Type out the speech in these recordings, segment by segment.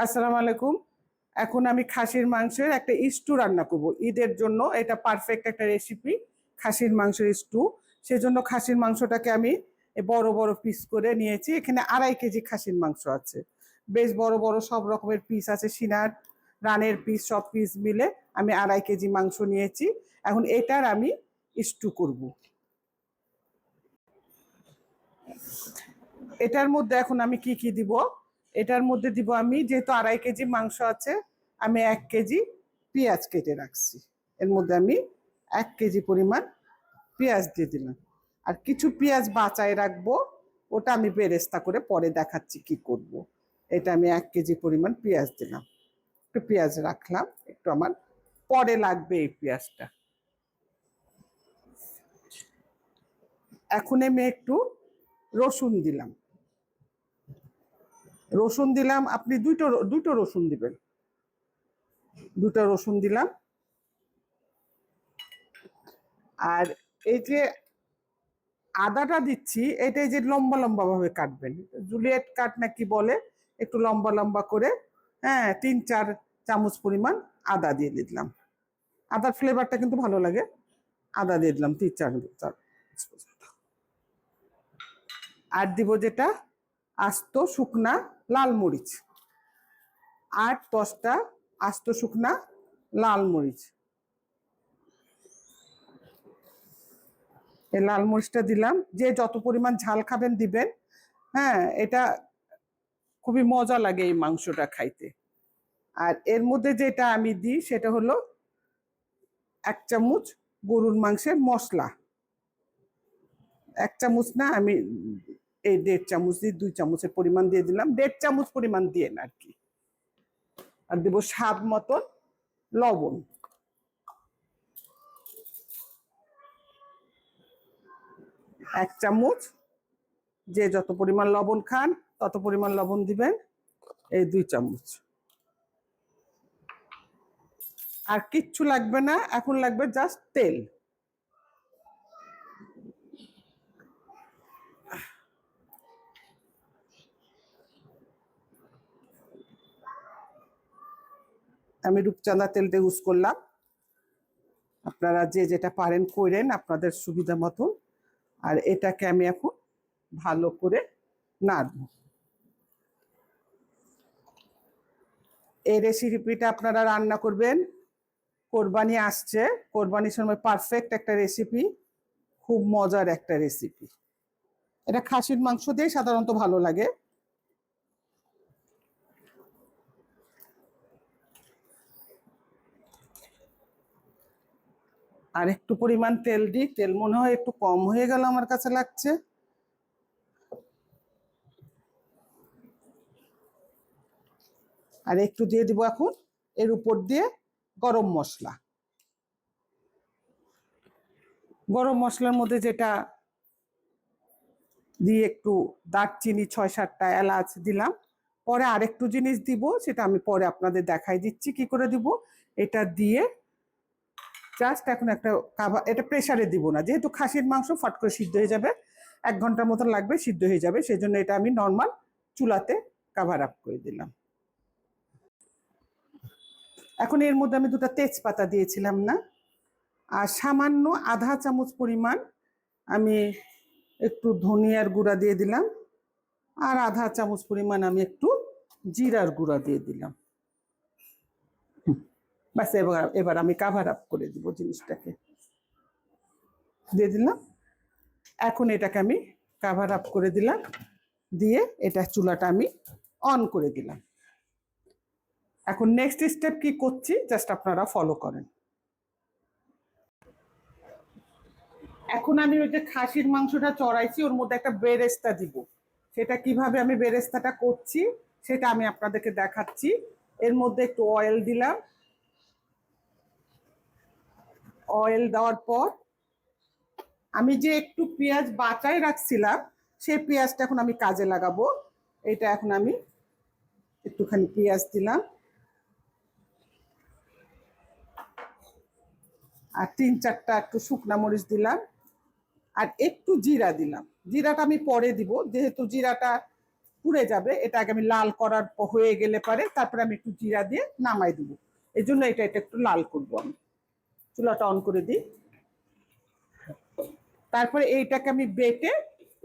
আসসালামু আলাইকুম। এখন আমি খাসির মাংসের একটা স্টু রান্না করব ঈদের জন্য। এটা পারফেক্ট একটা রেসিপি, খাসির মাংসের স্টু। সেজন্য খাসির মাংসটাকে আমি বড় বড় পিস করে নিয়েছি। এখানে 2.5 কেজি খাসির মাংস আছে। বেশ বড় বড় সব রকমের পিস আছে, সিনার, রানের পিস, সব পিস মিলে আমি 2.5 কেজি মাংস নিয়েছি। এখন এটার আমি স্টু করব। এটার মধ্যে এখন আমি কি কি দিব? এটার মধ্যে দিব আমি, যেহেতু 2.5 কেজি মাংস আছে, আমি 1 কেজি পেঁয়াজ কেটে রাখছি। এর মধ্যে আমি 1 কেজি পরিমাণ পেঁয়াজ দিয়ে দিলাম। আর কিছু পেঁয়াজ বাঁচায় রাখবো, ওটা আমি বেরেস্তা করে পরে দেখাচ্ছি কি করব। এটা আমি 1 কেজি পরিমাণ পেঁয়াজ দিলাম, একটু পেঁয়াজ রাখলাম, একটু আমার পরে লাগবে এই পেঁয়াজটা। এখন আমি একটু রসুন দিলাম। রসুন দিলাম, আপনি দুটো দুটো রসুন দিবেন। দুটো রসুন দিলাম। আর এই যে আদাটা দিচ্ছি, এটাই যে লম্বা লম্বা ভাবে কাটবেন, জুলিয়েট কাট না কি বলে, একটু লম্বা লম্বা করে। হ্যাঁ, 3-4 চামচ পরিমাণ আদা দিয়ে দিলাম। আদার ফ্লেভারটা কিন্তু ভালো লাগে। আদা দিয়ে দিলাম 3-4 চামচ পর্যন্ত। আর দিব যেটা আস্ত শুকনা লাল মরিচ, 8-10টা আস্ত শুকনা লাল মরিচ। এই লাল মরিচটা দিলাম, যে যত পরিমাণ ঝাল খাবেন দিবেন। হ্যাঁ, এটা খুবই মজা লাগে এই মাংসটা খাইতে। আর এর মধ্যে যেটা আমি দিই সেটা হলো 1 চামচ গরুর মাংসের মশলা। 1 চামচ না, আমি এই 1.5 চামচ দিয়ে 2 চামচের পরিমাণ দিয়ে দিলাম। 1.5 চামচ পরিমাণ দিয়ে আর কি। আর দেবো স্বাদ মতন লবণ। এক চামচ, যে যত পরিমাণ লবণ খান তত পরিমাণ লবণ দিবেন। এই 2 চামচ। আর কিচ্ছু লাগবে না, এখন লাগবে জাস্ট তেল। আমি রূপচাঁদা তেলটা ইউজ করলাম। আপনারা যে যেটা পারেন করেন আপনাদের সুবিধা মতো। আর এটাকে আমি এখন ভালো করে নাড়ব। এই রেসিপিটা আপনারা রান্না করবেন, কোরবানি আসছে, কোরবানির সময় পারফেক্ট একটা রেসিপি, খুব মজার একটা রেসিপি। এটা খাসির মাংস দিয়ে সাধারণত ভালো লাগে। আর একটু পরিমাণ তেল দিই, তেল মনে হয় একটু কম হয়ে গেল আমার কাছে লাগছে। আর একটু দিয়ে দিব এখন এর উপর দিয়ে গরম মশলা। গরম মশলার মধ্যে যেটা দিয়ে একটু দারচিনি, 6-7টা এলাচ দিলাম। পরে আরেকটু জিনিস দিব, সেটা আমি পরে আপনাদের দেখাই দিচ্ছি কি করে দিব। এটা দিয়ে জাস্ট এখন একটা কাভার, এটা প্রেসারে দিব না, যেহেতু খাসির মাংস ফট করে সিদ্ধ হয়ে যাবে, 1 ঘন্টার মতন লাগবে সিদ্ধ হয়ে যাবে, সেই জন্য এটা আমি নর্মাল চুলাতে কাভার আপ করে দিলাম। এখন এর মধ্যে আমি 2টা তেজপাতা দিয়েছিলাম না, আর সামান্য আধা চামচ পরিমাণ আমি একটু ধনিয়ার গুঁড়া দিয়ে দিলাম। আর আধা চামচ পরিমাণ আমি একটু জিরার গুঁড়া দিয়ে দিলাম। ব্যাস, এবার এবার আমি কাভার আপ করে দিব জিনিসটাকে, দিয়ে দিলাম। এখন এটাকে আমি কাভার আপ করে দিলাম, দিয়ে এটা চুলাটা আমি অন করে দিলাম। এখন নেক্সট স্টেপ কি করছি জাস্ট আপনারা ফলো করেন। এখন আমি ওই যে খাসির মাংসটা চড়াইছি, ওর মধ্যে একটা বেরেস্তা দিব। সেটা কিভাবে আমি বেরেস্তাটা করছি সেটা আমি আপনাদেরকে দেখাচ্ছি। এর মধ্যে একটু অয়েল দিলাম। অয়েল দেওয়ার পর আমি যে একটু পেঁয়াজ বাটায় রাখছিলাম, সেই পেঁয়াজটা এখন আমি কাজে লাগাবো। এটা এখন আমি একটুখানি পেঁয়াজ দিলাম, আর 3-4টা একটু শুকনা মরিচ দিলাম, আর একটু জিরা দিলাম। জিরাটা আমি পরে দিব, যেহেতু জিরাটা পুড়ে যাবে। এটা আগে আমি লাল করার হয়ে গেলে পারে তারপরে আমি একটু জিরা দিয়ে নামাই দেবো। এই জন্য এটা একটু লাল করবো আমি। চুলাটা অন করে দিই। তারপরে এইটাকে আমি বেটে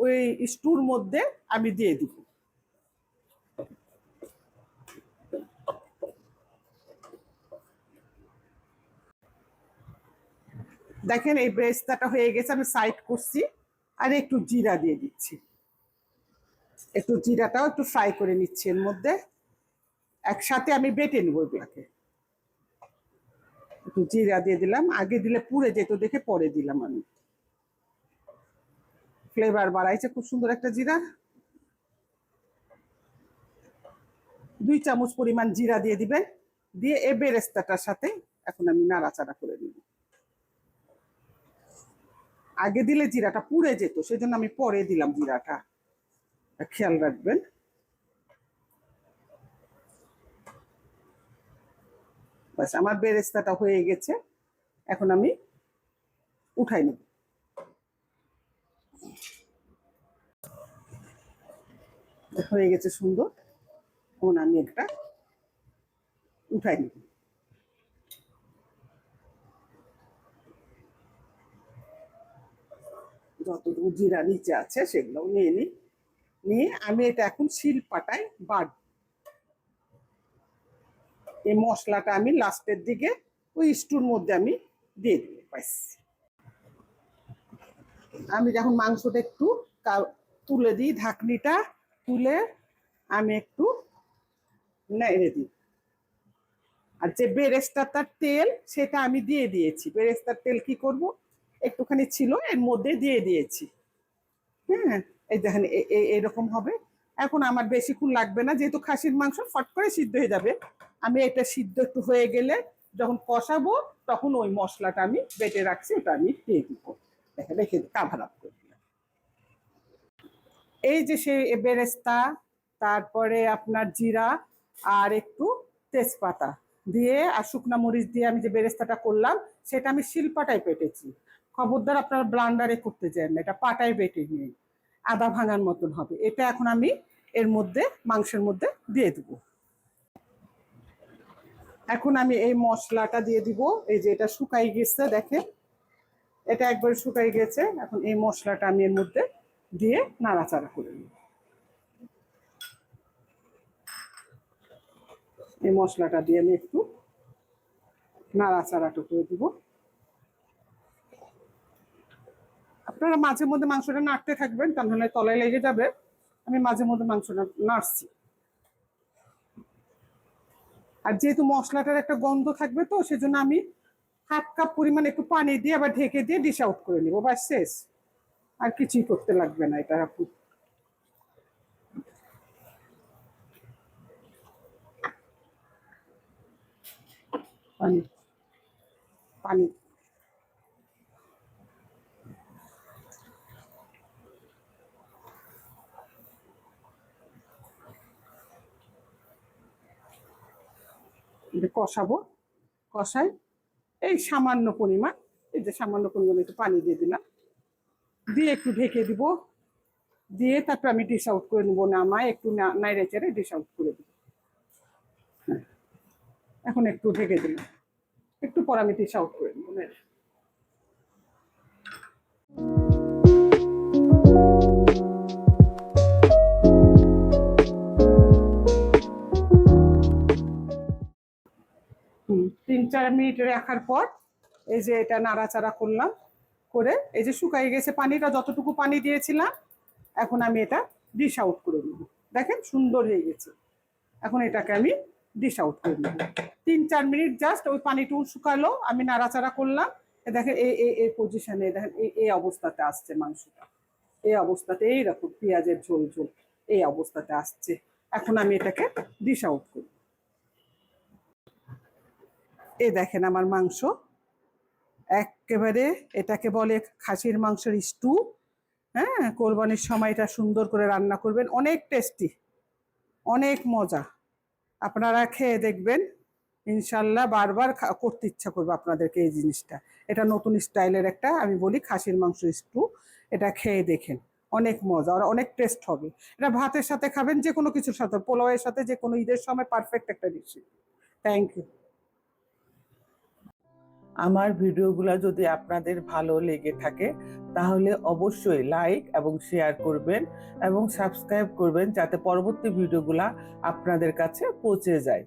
ওই স্টুর মধ্যে আমি দিয়ে দিব। দেখেন এই ব্রেস্তাটা হয়ে গেছে, আমি সাইড করছি। আর একটু জিরা দিয়ে দিচ্ছি, একটু জিরাটাও একটু ফ্রাই করে নিচ্ছি এর মধ্যে। একসাথে আমি বেটে নেবো এগুলাকে। একটু জিরা দিয়ে দিলাম, আগে দিলে পুড়ে যেত দেখে পরে দিলাম আমি। ফ্লেভার বাড়াইছে খুব সুন্দর একটা জিরা। 2 চামচ পরিমাণ জিরা দিয়ে দিবেন। দিয়ে এ বেরেস্তাটার সাথে এখন আমি নাড়াচাড়া করে নিব। আগে দিলে জিরাটা পুড়ে যেত, সেজন্য আমি পরে দিলাম জিরাটা, খেয়াল রাখবেন। বাস আমার বেরেস্তাটা হয়ে গেছে, এখন আমি উঠাই নেব। হয়ে গেছে সুন্দর, এখন আমি একটা উঠাই নেব। যতটুকু জিরা নিচে আছে সেগুলো নিয়ে নিই। নিয়ে আমি এটা এখন শিল পাটায় বাটব। এই মশলাটা আমি লাস্টের দিকে ওই স্টুর মধ্যে আমি দিয়ে দিব। পাইছি আমি যখন মাংসটা একটু তুলে দিই, ঢাকনিটা তুলে আমি একটু নেড়ে দিই। আর যে বেরেস্তার তেল সেটা আমি দিয়ে দিয়েছি। বেরেস্তার তেল কি করব, একটুখানি ছিল এর মধ্যে দিয়ে দিয়েছি। হ্যাঁ, এই দেখেন এরকম হবে। এখন আমার বেশিক্ষণ লাগবে না, যেহেতু খাসির মাংস ফট করে সিদ্ধ হয়ে যাবে। আমি এটা সিদ্ধ একটু হয়ে গেলে যখন কষাবো তখন ওই মশলাটা আমি বেটে রাখছি ওটা আমি দিয়ে দিব। দেখে রেখে কাভার আপ করে দিলাম। এই যে সে বেরেস্তা, তারপরে আপনার জিরা আর একটু তেজপাতা দিয়ে আর শুকনো মরিচ দিয়ে আমি যে বেরেস্তাটা করলাম সেটা আমি শিলপাটায় পেটেছি। খবরদার আপনার ব্লান্ডারে করতে যান না, এটা পাটায় বেটে নিয়ে আদা ভাঙার মতন হবে। এটা এখন আমি এর মধ্যে মাংসের মধ্যে দিয়ে দেবো। এখন আমি এই মশলাটা দিয়ে দিব। এই যে এটা শুকাই গেছে, দেখেন এটা একবার শুকাই গেছে। এখন এই মশলাটা আমি এর মধ্যে দিয়ে নাড়াচাড়া করে নিব। এই মশলাটা দিয়ে আমি একটু নাড়াচাড়াটা করে দিব। আপনারা মাঝে মধ্যে মাংসটা নাড়তে থাকবেন, তা নাহলে তলায় লেগে যাবে। আমি মাঝে মধ্যে মাংসটা নাড়ছি। আর যেহেতু মশলাটার একটা গন্ধ থাকবে তো সেজন্য আমি হাফ কাপ পরিমাণ একটু পানি দিয়ে আবার ঢেকে দিয়ে ডিশ আউট করে নিব। বাস শেষ, আর কিছুই করতে লাগবে না। এটা আপু পানি পানি কষাবো। কষাই এই সামান্য পরিমাণ, এই যে সামান্য পরিমাণ একটু পানি দিয়ে দিলাম, দিয়ে একটু ঢেকে দিব। দিয়ে তারপর আমি ডিশ আউট করে নেবো। নামায় একটু নাইড়ে চেড়ে ডিশ আউট করে দেবো। এখন একটু ঢেকে দিলাম, একটু পর আমি ডিশ আউট করে নেবো। 3-4 মিনিট রাখার পর এই যে এটা নাড়াচাড়া করলাম করে এই যে শুকাই গেছে পানিটা, যতটুকু পানি দিয়েছিলাম। এখন আমি এটা ডিশ আউট করে নেব। দেখেন সুন্দর হয়ে গেছে। এখন এটাকে আমি ডিশ আউট করে নেব। 3-4 মিনিট জাস্ট ওই পানিটুকু শুকালো, আমি নাড়াচাড়া করলাম। দেখেন এই পজিশনে দেখেন এই অবস্থাতে আসছে মাংসটা। এই অবস্থাতে এইরকম পেঁয়াজের ঝোল ঝোল এই অবস্থাতে আসছে। এখন আমি এটাকে ডিশ আউট করি। এই দেখেন আমার মাংস একেবারে, এটাকে বলে খাসির মাংসের স্টু। হ্যাঁ, কোরবানির সময় এটা সুন্দর করে রান্না করবেন, অনেক টেস্টি, অনেক মজা। আপনারা খেয়ে দেখবেন, ইনশাল্লাহ বারবার করতে ইচ্ছা করবে আপনাদেরকে এই জিনিসটা। এটা নতুন স্টাইলের একটা, আমি বলি খাসির মাংস স্টু। এটা খেয়ে দেখেন, অনেক মজা আর অনেক টেস্ট হবে। এটা ভাতের সাথে খাবেন, যে কোনো কিছুর সাথে, পোলাওয়ের সাথে, যে কোনো ঈদের সময় পারফেক্ট একটা রেসিপি। Thank you. আমার ভিডিওগুলো যদি আপনাদের ভালো লেগে থাকে তাহলে অবশ্যই লাইক এবং শেয়ার করবেন এবং সাবস্ক্রাইব করবেন, যাতে পরবর্তী ভিডিওগুলো আপনাদের কাছে পৌঁছে যায়।